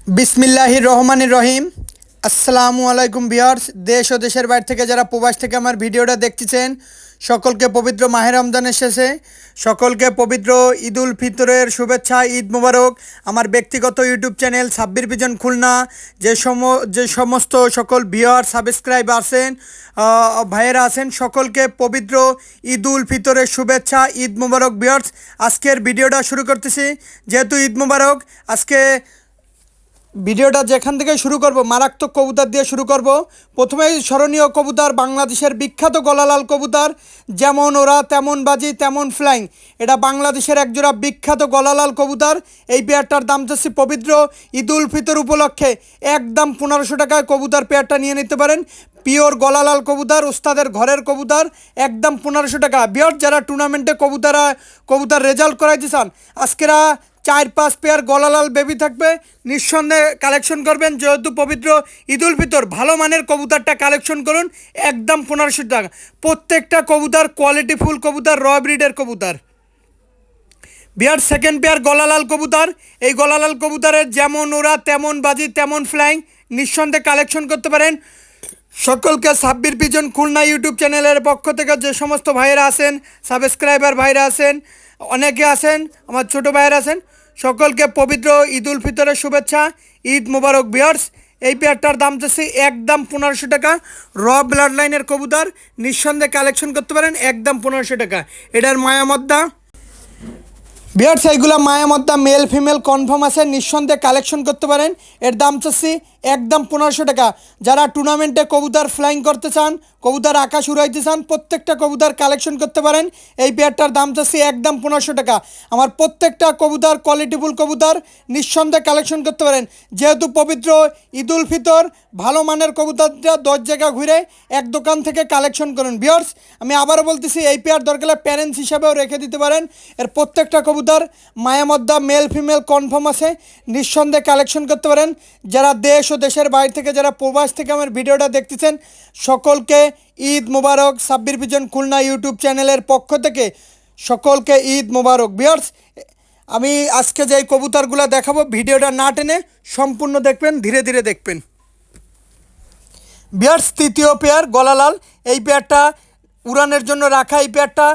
বিসমিল্লাহির রহমানির রহিম। আসসালামু আলাইকুম ভিউয়ার্স, দেশ ও দেশের বাইরে থেকে যারা প্রবাস থেকে আমার ভিডিওটা দেখতেছেন সকলকে পবিত্র মাহে রমজানের শেষে সকলকে পবিত্র ঈদুল ফিতরের শুভেচ্ছা, ঈদ মোবারক। আমার ব্যক্তিগত YouTube channel Sabbir vision Khulna যে সমস্ত সকল ভিউয়ার সাবস্ক্রাইব আছেন, ভাইয়েরা আছেন, সকলকে পবিত্র ঈদুল ফিতরের শুভেচ্ছা, ঈদ মোবারক ভিউয়ার্স। আজকের ভিডিওটা শুরু করতেছি, যেহেতু ঈদ মোবারক। আজকে ভিডিওটা যেখান থেকে শুরু করব মারাত্মক কবুতর দিয়ে শুরু করব। প্রথমেই স্মরণীয় কবুতর, বাংলাদেশের বিখ্যাত গলালাল কবুতর, যেমন ওরা তেমন বাজি তেমন ফ্লাইং। এটা বাংলাদেশের একজোড়া বিখ্যাত গলালাল কবুতর। এই পেয়ারটার দাম চাচ্ছি পবিত্র ঈদুল ফিতর উপলক্ষে একদম 1500 টাকায় কবুতর পেয়ারটা নিয়ে নিতে পারেন। পিওর গলালাল কবুতর, উস্তাদের ঘরের কবুতর, একদম 1500 টাকা। বিয়ার যারা টুর্নামেন্টে কবুতর রেজাল্ট করাইতে চান, আজকেরা 4-5 পেয়ার গলালাল বেবি থাকবে, নিঃসন্দেহে কালেকশন করবেন। যেহেতু পবিত্র ঈদুল ফিতর, ভালো মানের কবুতরটা কালেকশন করুন, একদম 1500 টাকা। প্রত্যেকটা কবুতর কোয়ালিটিফুল কবুতর, র ব্রিডের কবুতর। বিয়ার সেকেন্ড পেয়ার গলালাল কবুতর। এই গলালাল কবুতরের যেমন ওরা তেমন বাজি তেমন ফ্লাইং, নিঃসন্দেহে কালেকশন করতে পারেন। সকলকে সাব্বির পিজন খুলনা ইউটিউব চ্যানেলের পক্ষ থেকে যে সমস্ত ভাইয়েরা আছেন, সাবস্ক্রাইবার ভাইরা আছেন, অনেকে আছেন, আমার ছোটো ভাইয়েরা আছেন, সকলকে পবিত্র ঈদুল ফিতরের শুভেচ্ছা, ঈদ মোবারক ভিউয়ার্স। এই পেয়ারটার দাম চাচ্ছি একদম 1500 টাকা। র ব্লাড লাইনের কবুতর, নিঃসন্দেহে কালেকশন করতে পারেন, একদম 1500 টাকা। এটার মায়ামদ্দা ভিউয়ার্স, এইগুলো মায়ামদ্দা মেল ফিমেল কনফার্ম আছে, নিঃসন্দেহে কালেকশন করতে পারেন। এর দাম চাচ্ছি একদম 1500 টাকা। যারা টুর্নামেন্টে কবুতর ফ্লাইং করতে চান, কবুতর আকাশ উড়াইতে চান, প্রত্যেকটা কবুতর কালেকশন করতে পারেন। এই পেয়ারটার দাম চাচ্ছি একদম 1500 টাকা। আমার প্রত্যেকটা কবুতর কোয়ালিটিফুল কবুতর, নিঃসন্দেহে কালেকশন করতে পারেন। যেহেতু পবিত্র ঈদুল ফিতর, ভালো মানের কবুতরটা 10 জায়গা ঘুরে এক দোকান থেকে কালেকশন করুন। ভিউয়ার্স, আমি আবারও বলতেছি, এই পেয়ার দরকার প্যারেন্টস হিসাবেও রেখে দিতে পারেন। এর প্রত্যেকটা কবুতর মায়ামদ্দা মেল ফিমেল কনফার্ম আছে, নিঃসন্দেহে কালেকশন করতে পারেন। যারা দেশ ও দেশের বাইরে থেকে, যারা প্রবাস থেকে আমার ভিডিওটা দেখতেছেন, সকলকে ঈদ মোবারক। সাব্বির পিজন খুলনা ইউটিউব চ্যানেলের পক্ষ থেকে সকলকে ঈদ মোবারক। ভিউয়ার্স, আমি আজকে যে কবুতরগুলো দেখাবো, ভিডিওটা না টেনে সম্পূর্ণ দেখবেন, ধীরে ধীরে দেখবেন। ভিউয়ার্স, তৃতীয় পেয়ার গলালাল। এই পেয়ারটা উড়ানের জন্য রাখা। এই পেয়ারটা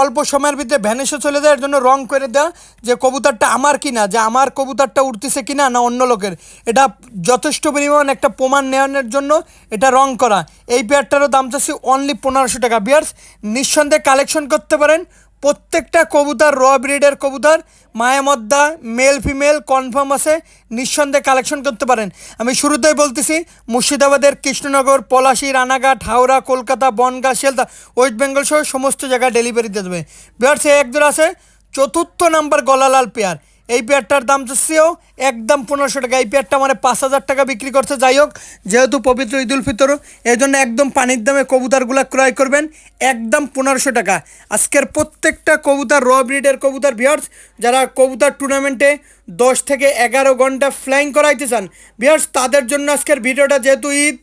অল্প সময়ের ভিতরে ভ্যানিশে চলে যায়, এর জন্য রং করে দেওয়া, যে কবুতরটা আমার কিনা, যে আমার কবুতরটা উঠতেছে কিনা না অন্য লোকের, এটা যথেষ্ট পরিমাণ একটা প্রমাণ নেওয়ানোর জন্য এটা রং করা। এই পেয়ারটারও দাম চাচ্ছি অনলি 1500 টাকা। ভিউয়ার্স, নিঃসন্দেহে কালেকশন করতে পারেন। প্রত্যেকটা কবুতর র ব্রিডের কবুতর, মায়ামদ্দা মেল ফিমেল কনফার্ম আছে, নিঃসন্দেহে কালেকশন করতে পারেন। আমি শুরুতেই বলতেছি, মুর্শিদাবাদের কৃষ্ণনগর, পলাশী, রানাঘাট, হাওড়া, কলকাতা, বনগাঁ, শিয়ালদা, ওয়েস্ট বেঙ্গল সহ সমস্ত জায়গায় ডেলিভারি দিয়ে দেবে। বিহার সে একজোড়া আছে, চতুর্থ নাম্বার গলালাল পেয়ার। এই পেয়ারটার দাম চাচ্ছিও একদম 1500 টাকা। এই পেয়ারটা মানে 5000 টাকা বিক্রি করছে। যাই হোক, যেহেতু পবিত্র ঈদুল ফিতর, এই জন্য একদম পানির দামে কবুতরগুলো ক্রয় করবেন, একদম 1500 টাকা। আজকের প্রত্যেকটা কবুতর র ব্রিডের কবুতর। ভিউয়ার্স, যারা কবুতর টুর্নামেন্টে 10 থেকে 11 ঘন্টা ফ্লাইং করাইতে চান, ভিউয়ার্স, তাদের জন্য আজকের ভিডিওটা। যেহেতু ঈদ,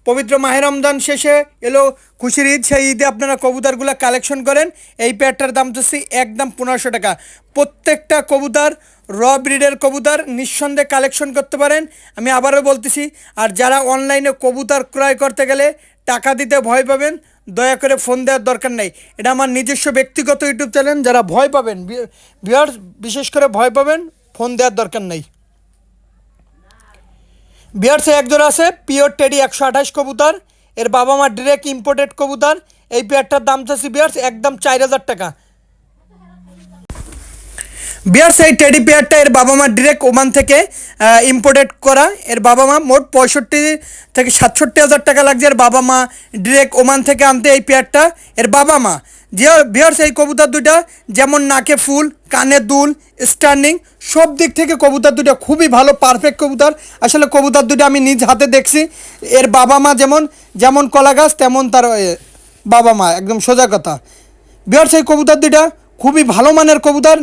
পবিত্র মাহে রমজান শেষে এলো খুশির ঈদ, সেই ঈদে আপনারা কবুতরগুলো কালেকশন করেন। এই পেয়ারটার দাম চাচ্ছি একদম 1500 টাকা। প্রত্যেকটা কবুতর র ব্রিডের কবুতর, নিঃসন্দেহে কালেকশন করতে পারেন। আমি আবারও বলতেছি, আর যারা অনলাইনে কবুতর ক্রয় করতে গেলে টাকা দিতে ভয় পাবেন, দয়া করে ফোন দেওয়ার দরকার নেই। এটা আমার নিজস্ব ব্যক্তিগত ইউটিউব চ্যানেল। যারা ভয় পাবেন, ভিউয়ার্স বিশেষ করে ভয় পাবেন, ফোন দেওয়ার দরকার নেই। বিয়ার্সে একজোড়া আছে পিওর টেডি 128 কবুতর। এর বাবা মা ডিরেক্ট ইম্পোর্টেড কবুতর। এই পেয়ারটার দাম চাচ্ছি বিয়ার্স একদম 4000 টাকা। বিয়ার্স, এই টেডি পেয়ারটা এর বাবা মা ডিরেক্ট ওমান থেকে ইম্পোর্টেড করা। এর বাবা মা মোট 65 থেকে 67 হাজার টাকা লাগছে। এর বাবা মা ডিরেক্ট ওমান থেকে আনতে এই পেয়ারটা। এর বাবা মা যে বিয়ার্স, এই কবুতর দুইটা যেমন নাকে ফুল, কানে দুল, স্ট্যান্ডিং, সব দিক থেকে কবুতর দুটো খুবই ভালো, পারফেক্ট কবুতর। আসলে কবুতর দুটো আমি নিজ হাতে দেখছি। এর বাবা মা যেমন যেমন কলা গাছ, তেমন তার বাবা মা, একদম সোজা কথা। বিয়ার্স, এই কবুতর দুটা খুবই ভালো মানের কবুতর,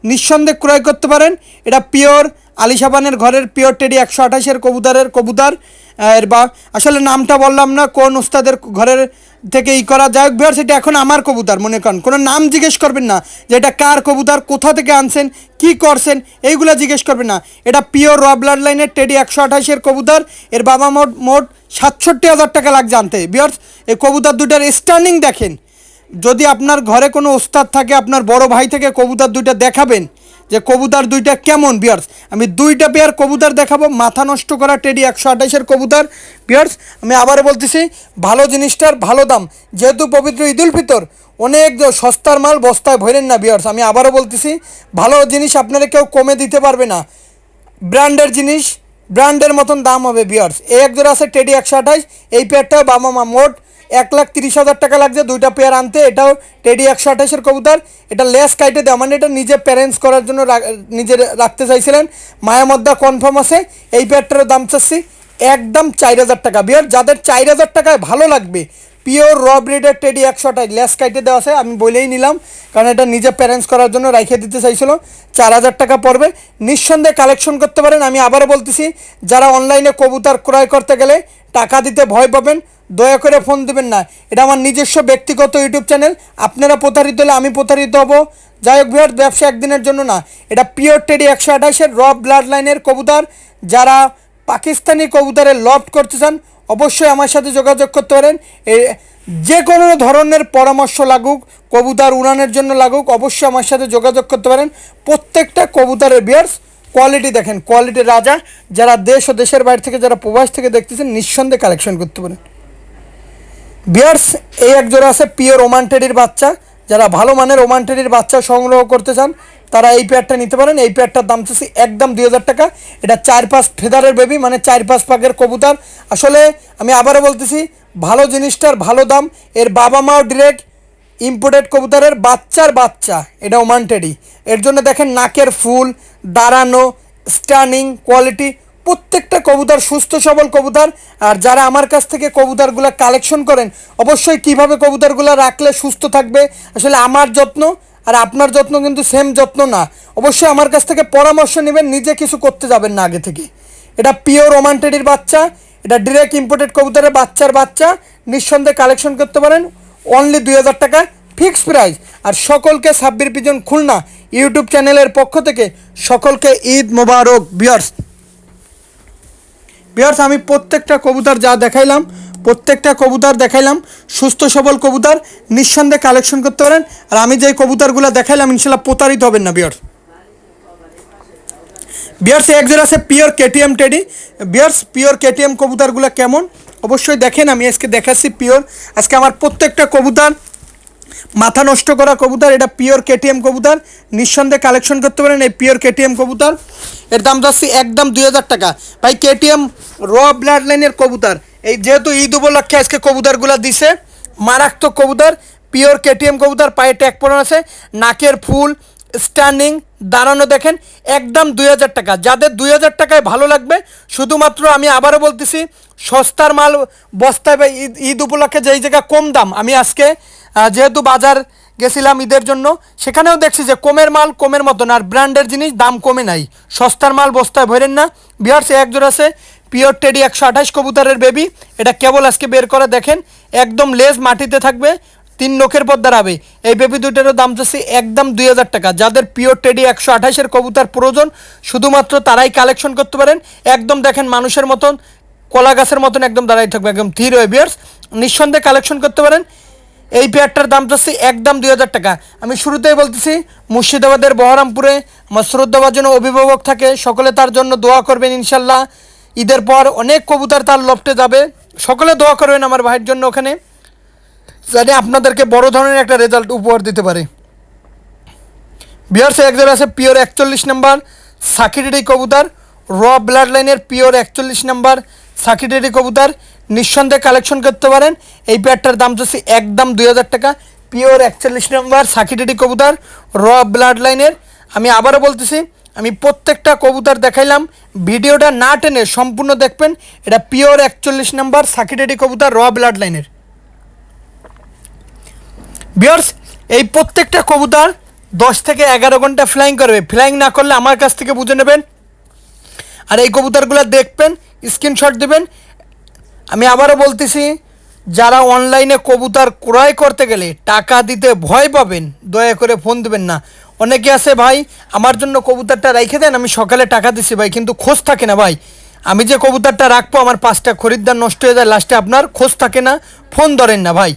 নিঃসন্দেহে ক্রয় করতে পারেন। এটা পিওর আলিশাবানের ঘরের পিওর টেডি 128-এর কবুতর। এর আসলে নামটা বললাম না, কোন উস্তাদের ঘরের থেকে করা যায় ভিউয়ার্স। এটা এখন আমার কবুতর, মনে করেন কোনো নাম জিজ্ঞেস করবেন না যে এটা কার কবুতর, কোথা থেকে আনছেন, কি করছেন, এইগুলো জিজ্ঞেস করবেন না। এটা পিওর র ব্লাড লাইনের টেডি 128-এর কবুতর। এর বাবা মোট 67,000 টাকা লাগছে আনতে ভিউয়ার্স। এই কবুতর দুটার স্টার্নিং দেখেন। যদি আপনার ঘরে কোনো ওস্তাদ থাকে, আপনার বড় ভাই থেকে কবুতর দুইটা দেখাবেন যে কবুতর দুইটা কেমন ভিউয়ার্স। আমি দুইটা পেয়ার কবুতর দেখাবো, মাথা নষ্ট করা টেডি 128-এর কবুতর ভিউয়ার্স। আমি আবারও বলতেছি, ভালো জিনিসটার ভালো দাম, যেহেতু পবিত্র ঈদুল ফিতর, অনেক সস্তার মাল বস্তায় ভরেন না ভিউয়ার্স। আমি আবারও বলতেছি, ভালো জিনিস আপনারা কেউ কমে দিতে পারবে না। ব্র্যান্ডের জিনিস ব্র্যান্ডের মতন দাম হবে ভিউয়ার্স। এই এক জোড়া আছে টেডি 128, এই পেয়ারটাও বাবা মা মোট 1,30,000 টাকা লাগছে দুইটা পেয়ার আনতে। এটাও টেডি 128-এর কবুতর। এটা লেস কাইটে দেওয়া, মানে এটা নিজে প্যারেন্টস করার জন্য নিজে রাখতে চাইছিলেন। মায়া মধ্যা কনফার্ম আছে। এই পেয়ারটারও দাম চাচ্ছি একদম 4,000 টাকা ভিউয়ার। যাদের 4,000 টাকায় ভালো লাগবে, পিওর র ব্রিডের টেডি 128 লেস কাইটে দেওয়া আছে, আমি বলেই নিলাম, কারণ এটা নিজে প্যারেন্টস করার জন্য রাইখে দিতে চাইছিল। 4,000 টাকা পড়বে, নিঃসন্দেহে কালেকশন করতে পারেন। আমি আবারও বলতেছি, যারা অনলাইনে কবুতর ক্রয় করতে গেলে টাকা দিতে ভয় পাবেন, দয়া করে ফোন দেবেন না। এটা আমার নিজস্ব ব্যক্তিগত ইউটিউব চ্যানেল, আপনারা প্রতারিত হলে আমি প্রতারিত হব। যাই হোক ভিউয়ার, ব্যবসা একদিনের জন্য না। এটা পিওর টেডি 128-এর র ব্লাড লাইনের কবুতর। যারা পাকিস্তানি কবুতরের লফট করতে চান, অবশ্যই আমার সাথে যোগাযোগ করতে পারেন। যে কোনো ধরনের পরামর্শ লাগুক, কবুতর উড়ানের জন্য লাগুক, অবশ্যই আমার সাথে যোগাযোগ করতে পারেন। প্রত্যেকটা কবুতরের ভিউয়ার্স কোয়ালিটি দেখেন, কোয়ালিটির রাজা। যারা দেশ ও দেশের বাইরে থেকে, যারা প্রবাস থেকে দেখতেছেন, নিঃসন্দেহে কালেকশন করতে পারেন ভিউয়ার্স। এই এক জোড়া আছে পিওর ওমান টেডির বাচ্চা। যারা ভালো মানের ওমান টেডির বাচ্চা সংগ্রহ করতে চান, তারা এই পেয়ারটা নিতে পারেন। এই পেয়ারটার দাম চাচ্ছি একদম 2,000 টাকা। এটা 4-5 ফেদারের বেবি, মানে 4-5 পাকের কবুতর। আসলে আমি আবারও বলতেছি, ভালো জিনিসটার ভালো দাম। এর বাবা মাও ডিরেক্ট ইম্পোর্টেড কবুতরের বাচ্চার বাচ্চা। এটা ওমান টেডি। এর জন্য দেখেন নাকের ফুল, দাঁড়ানো, স্টার্নিং, কোয়ালিটি, প্রত্যেকটা কবুতর সুস্থ সবল কবুতর। আর যারা আমার কাছ থেকে কবুতরগুলো কালেকশন করেন, অবশ্যই কিভাবে কবুতরগুলো রাখলে সুস্থ থাকবে, আসলে আমার যত্ন আর আপনার যত্ন কিন্তু সেম যত্ন না। অবশ্যই আমার কাছ থেকে পরামর্শ নেবেন, নিজে কিছু করতে যাবেন না আগে থেকে। এটা পিওর ওমান টেডির বাচ্চা। এটা ডিরেক্ট ইম্পোর্টেড কবুতরের বাচ্চার বাচ্চা। নিঃসন্দেহে কালেকশন করতে পারেন। অনলি 2,000 টাকা ফিক্স প্রাইস। আর সকলকে সাব্বির পিজন খুলনা ইউটিউব চ্যানেলের পক্ষ থেকে সকলকে ঈদ মোবারক ভিউয়ার্স। ভিউয়ার্স, আমি প্রত্যেকটা কবুতর যা দেখাইলাম, প্রত্যেকটা কবুতর দেখাইলাম সুস্থ সবল কবুতর, নিঃসন্দেহে কালেকশন করতে পারেন। আর আমি যে কবুতরগুলো দেখাইলাম, ইনশাল্লাহ প্রতারিত হবেন না ভিউয়ার্স। ভিউয়ার্স, এক জোড়া আছে pure KTM teddy. Viewers, pure KTM কবুতরগুলো কেমন অবশ্যই দেখেন। আমি আজকে দেখাচ্ছি পিওর। আজকে আমার প্রত্যেকটা কবুতর মাথা নষ্ট করা কবুতর। এটা পিওর কেটিএম কবুতর, নিঃসন্দেহে কালেকশন করতে পারেন এই পিওর কেটিএম কবুতর। এর দাম যাচ্ছে একদম 2,000 টাকা। ভাই কেটিএম র ব্লাড লাইনের কবুতর, এই যেহেতু ঈদ উপলক্ষে আজকে কবুতরগুলো দিছে, মারাত্মক কবুতর, পিওর কেটিএম কবুতর। পায়ে ট্যাগ পরানো আছে, নাকের ফুল, স্ট্যান্ডিং, দাঁড়ানো দেখেন, একদম 2,000 টাকা। যাদের 2,000 টাকায় ভালো লাগবে, শুধুমাত্র আমি আবারও বলতেছি, সস্তার মাল বস্তায় বা ঈদ উপলক্ষে যেই জায়গা কম দাম, আমি আজকে যেহেতু বাজার গেছিলাম ঈদের জন্য, সেখানেও দেখছি যে কমের মাল কমের মতন, আর ব্র্যান্ডের জিনিস দাম কমে নাই। সস্তার মাল বস্তায় ভরেন না ভিউয়ার্স। এক জোড়া আছে পিওর টেডি 128 কবুতরের বেবি। এটা কেবল আজকে বের করে দেখেন, একদম লেজ মাটিতে থাকবে, 3 নখের পর দাঁড়াবে। এই বেবি দুইটারও দাম চাচ্ছি একদম 2,000 টাকা। যাদের পিওর টেডি 128-এর কবুতর প্রয়োজন, শুধুমাত্র তারাই কালেকশন করতে পারেন। একদম দেখেন মানুষের মতন, কলা গাছের মতন একদম দাঁড়াই থাকবে, একদম ধীর হয়ে ভিউয়ার্স। নিঃসন্দেহে কালেকশন করতে পারেন। এই পেয়ারটার দাম চাচ্ছি একদম 2,000 টাকা। আমি শুরুতেই বলতেছি, মুর্শিদাবাদের বহরমপুরে আমার শ্রদ্ধাভাজন অভিভাবক থাকে, সকলে তার জন্য দোয়া করবেন ইনশাল্লাহ। ঈদের পর অনেক কবুতর তার লফটে যাবে, সকলে দোয়া করবেন আমার ভাইয়ের জন্য, ওখানে যাতে আপনাদেরকে বড় ধরনের একটা রেজাল্ট উপহার দিতে পারে। ভিউয়ার্স, এক জোড়া আছে পিওর 41 নাম্বার সাকিটেডি কবুতর, র ব্লাড লাইনের পিওর 41 নাম্বার সাকিটেডি কবুতর। নিঃসন্দেহে কালেকশন করতে পারেন। এই পেয়ারটার দাম চাচ্ছি একদম 2,000 টাকা। পিওর 41 নাম্বার সাকিটেডি কবুতর, র ব্লাড লাইনের। আমি আবারও বলতেছি, আমি প্রত্যেকটা কবুতর দেখাইলাম, ভিডিওটা না টেনে সম্পূর্ণ দেখবেন। এটা পিওর 41 নাম্বার সাকিটেডি কবুতর, র ব্লাড লাইনের। ভিউয়ার্স, এই প্রত্যেকটা কবুতর 10 থেকে 11 ঘন্টা ফ্লাইং করবে। ফ্লাইং না করলে আমার কাছ থেকে বুঝে নেবেন। আর এই কবুতরগুলো দেখবেন, স্ক্রিনশট দেবেন। আমি আবারও বলতেছি, যারা অনলাইনে কবুতর ক্রয় করতে গেলে টাকা দিতে ভয় পাবেন, দয়া করে ফোন দেবেন না। অনেকে আছে ভাই আমার জন্য কবুতরটা রেখে দেন, আমি সকালে টাকা দিচ্ছি ভাই, কিন্তু খোঁজ থাকে না ভাই। আমি যে কবুতরটা রাখবো আমার 5টা খরিদ্দার নষ্ট হয়ে যায়, লাস্টে আপনার খোঁজ থাকে না, ফোন ধরেন না ভাই।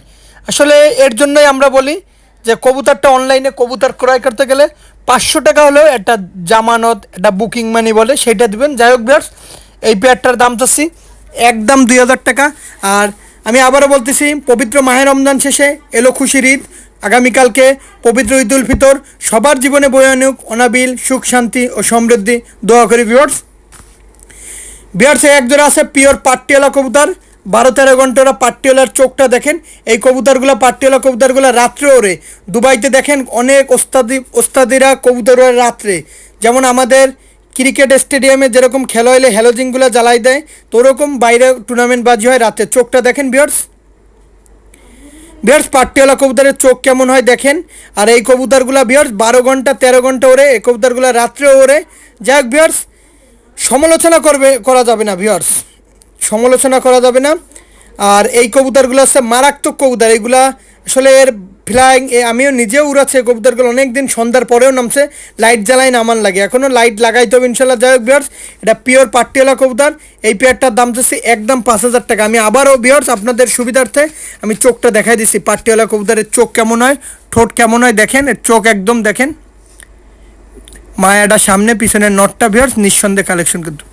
আসলে এর জন্যই আমরা বলি যে কবুতরটা অনলাইনে কবুতর ক্রয় করতে গেলে 500 টাকা হলেও একটা জামানত, একটা বুকিং মানি বলে সেটা দিবেন। যাই হোক ভিউয়ার্স, এই পেয়ারটার দাম চাচ্ছি একদম 2000 টাকা। আর আমি আবারও বলতেছি, পবিত্র মাহে রমজান শেষে এলো খুশির ঈদ। আগামীকালকে পবিত্র ঈদ উল ফিতর, সবার জীবনে বয়ে আনুক অনাবিল সুখ শান্তি ও সমৃদ্ধি, দোয়া করি ভিউয়ার্স। বিহার সে একজোড়া আছে পিওর পাট্টিওয়ালা কবুতর, 12-13 ঘন্টা ওরা পাট্টিওয়ালার চোখটা দেখেন। এই কবুতরগুলো পাট্টিওয়ালা কবুতরগুলো রাত্রে ওরে, দুবাইতে দেখেন অনেক ওস্তাদিরা কবুতর ওরে রাত্রে, যেমন আমাদের ক্রিকেট স্টেডিয়ামে যেরকম খেলা হইলে হ্যালোজিনগুলো জ্বালাই দেয়, তো ওরকম বাইরে টুর্নামেন্ট বাজি হয় রাতে। চোখটা দেখেন বিয়ার্স, বিয়ার্স পাট্টিওয়ালা কবুতরের চোখ কেমন হয় দেখেন। আর এই কবুতরগুলো বিয়ার্স 12-13 ঘন্টা ওরে, এই কবুতরগুলো রাত্রেও ওরে। যাই হোক বিয়ার্স, সমালোচনা করা যাবে না ভিউয়ার্স, সমালোচনা করা যাবে না। আর এই কবুতরগুলো হচ্ছে মারাত্মক কবুতর, এইগুলা আসলে এর ফ্লাইং আমিও নিজেও উড়াচ্ছি এই কবুতরগুলো, অনেক দিন সন্ধ্যার পরেও নামছে, লাইট জ্বালাই না আমার লাগে, এখনও লাইট লাগাইতে হবে ইনশাল্লাহ। যাই হোক ভিউয়ার্স, এটা পিওর পাট্টিওয়ালা কবুতর, এই পেয়ারটার দাম চাচ্ছি একদম 5000 টাকা। আমি আবারও ভিউয়ার্স আপনাদের সুবিধার্থে আমি চোখটা দেখাই দিচ্ছি, পাট্টিওয়ালা কবুতরের চোখ কেমন হয়, ঠোঁট কেমন হয় দেখেন, এর চোখ একদম দেখেন, মায়াটা সামনে, পিছনের নটটা ভিউয়ার্স নিঃসন্দেহে কালেকশন কিন্তু।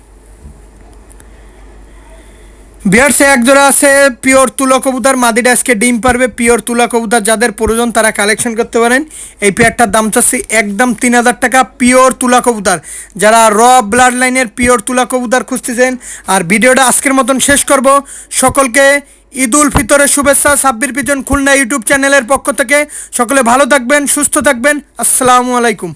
বিয়ার্সে একজোড়া আছে পিওর তুলা কবুতর, মাদিটা আজকে ডিম পারবে। পিওর তুলা কবুতর যাদের প্রয়োজন তারা কালেকশন করতে পারেন। এই পেয়ারটার দাম চাচ্ছি একদম 3000 টাকা। পিওর তুলা কবুতর, যারা র ব্লাড লাইনের পিওর তুলা কবুতর খুঁজতেছেন। আর ভিডিওটা আজকের মতন শেষ করব। সকলকে ঈদ উল ফিতরের শুভেচ্ছা। সাব্বির পিজন খুলনা ইউটিউব চ্যানেলের পক্ষ থেকে সকলে ভালো থাকবেন, সুস্থ থাকবেন। আসসালামু আলাইকুম।